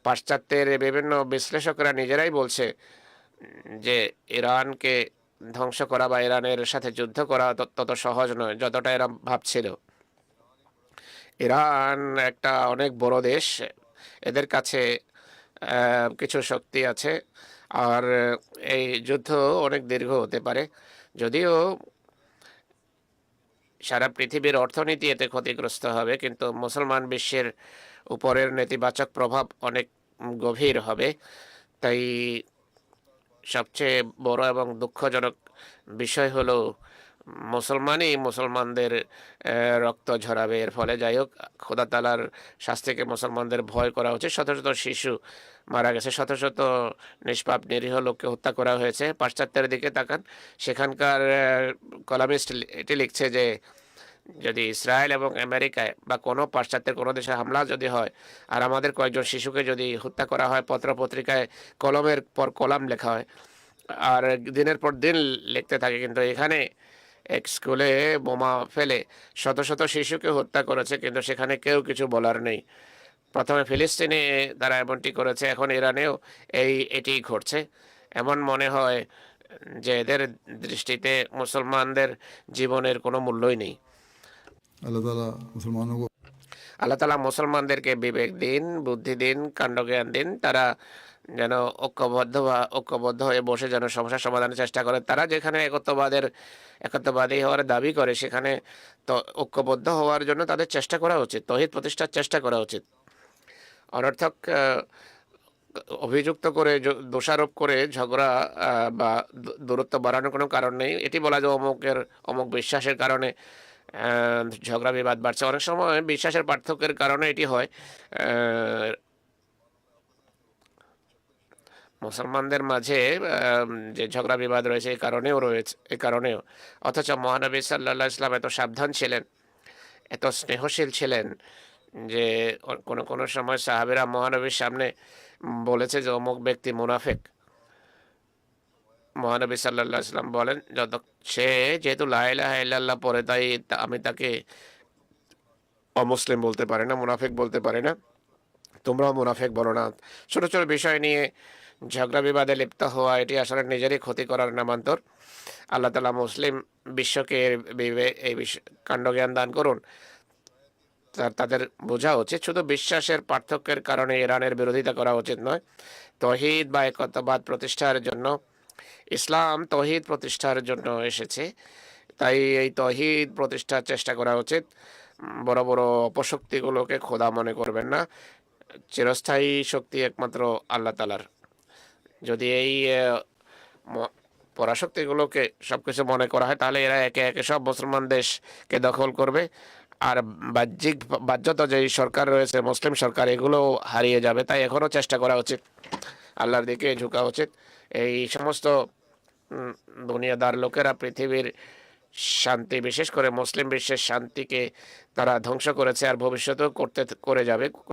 পাশ্চাত্যের বিভিন্ন বিশ্লেষকরা নিজেরাই বলছে যে ইরানকে ধ্বংস করা বা ইরানের সাথে যুদ্ধ করা তত সহজ নয় যতটা এরা ভাবছিল। ইরান একটা অনেক বড় দেশ, এদের কাছে কিছু শক্তি আছে, আর এই যুদ্ধ অনেক দীর্ঘ হতে পারে। যদিও সারা পৃথিবীর অর্থনীতি এতে ক্ষতিগ্রস্ত হবে, কিন্তু মুসলমান বিশ্বের উপরের নেতিবাচক প্রভাব অনেক গভীর হবে। তাই সবচেয়ে বড় এবং দুঃখজনক বিষয় হলো মুসলমানদের রক্ত ঝরাবে এর ফলে। যাই হোক, খোদা তাআলার শাস্তিকে মুসলমানদের ভয় করা উচিত। শত শত শিশু মারা গেছে, শত শত নিষ্পাপ নিরীহ লোককে হত্যা করা হয়েছে। পাশ্চাত্যের দিকে তাকান, সেখানকার কলামিস্ট এটি লিখছে যে যদি ইসরায়েল এবং আমেরিকায় বা কোনো পাশ্চাত্যের কোনো দেশে হামলা যদি হয় আর আমাদের কয়েকজন শিশুকে যদি হত্যা করা হয়, পত্র পত্রিকায় কলমের পর কলাম লেখা হয় আর দিনের পর দিন লিখতে থাকে, কিন্তু এখানে এক স্কুলে বোমা ফেলে শত শত শিশুকে হত্যা করেছে, কিন্তু সেখানে কেউ কিছু বলার নেই। প্রথমে ফিলিস্তিনে তারা এমনটি করেছে, এখন ইরানেও এটি ঘটছে। এমন মনে হয় যে এদের দৃষ্টিতে মুসলমানদের জীবনের কোনো মূল্যই নেই। अल्लाह ताला मुसलमानों को আল্লাহ তাআলা মুসলমানদেরকে বিবেক দিন, বুদ্ধি দিন, কাণ্ডজ্ঞান দিন, তারা যেন ঐক্যবদ্ধ হয়ে বসে যেন সমস্যার সমাধানের চেষ্টা করে। তারা যেখানে একত্ববাদী হওয়ার দাবি করে, সেখানে তো ঐক্যবদ্ধ হওয়ার জন্য তাদের চেষ্টা করা উচিত, তৌহিদ প্রতিষ্ঠার চেষ্টা করা উচিত। অনর্থক অভিযুক্ত করে দোষারোপ করে ঝগড়া বা দূরত্ব বাড়ানোর কোনো কারণ নেই। এটি বলা যে অমুক বিশ্বাসের কারণে ঝগড়া বিবাদ বাড়ছে। অনেক সময় বিশ্বাসের পার্থক্যের কারণে এটি হয়। মুসলমানদের মাঝে যে ঝগড়া বিবাদ রয়েছে এই কারণেও। অথচ মহানবী সাল্লাল্লাহু আলাইহি ওয়াসাল্লাম এত সাবধান ছিলেন, এত স্নেহশীল ছিলেন যে কোনো কোনো সময় সাহাবীরা মহানবীর সামনে বলেছে যে অমুক ব্যক্তি মুনাফিক। মহানবী সাল্লাল্লাহু আলাইহি ওয়াসাল্লাম বলেন, সে যেহেতু লা ইলাহা ইল্লাল্লাহ পড়ে, তাই আমি তাকে অমুসলিম বলতে পারি না, মুনাফিক বলতে পারি না, তোমরাও মুনাফিক বলো না। ছোট ছোট বিষয় নিয়ে ঝগড়া বিবাদে লিপ্ত হওয়া এটি আসলে নিজেরই ক্ষতি করার নামান্তর। আল্লাহ তাআলা মুসলিম বিশ্বকে এই কাণ্ডজ্ঞান দান করুন। তাদের বোঝা উচিত শুধু বিশ্বাসের পার্থক্যের কারণে ইরানের বিরোধিতা করা উচিত নয়। তৌহিদ বা একত্ববাদ প্রতিষ্ঠার জন্য, ইসলাম তৌহিদ প্রতিষ্ঠার জন্য এসেছে, তাই এই তৌহিদ প্রতিষ্ঠার চেষ্টা করা উচিত। বড় বড় অপশক্তিগুলোকে খোদা মনে করবেন না। চিরস্থায়ী শক্তি একমাত্র আল্লাহ তাআলার। যদি এই পরাশক্তিগুলোকে সবকিছু মনে করা হয়, তাহলে এরা একে একে সব মুসলমান দেশকে দখল করবে, আর বাহ্যত যেই সরকার রয়েছে মুসলিম সরকার, এগুলো হারিয়ে যাবে। তাই এখনও চেষ্টা করা উচিত, আল্লাহর দিকে ঝুঁকা উচিত। এই সমস্ত দুনিয়াদার লোকেরা পৃথিবীর শান্তি, বিশেষ করে মুসলিম বিশ্বের শান্তিকে তারা ধ্বংস করেছে আর ভবিষ্যতেও করে যাবে।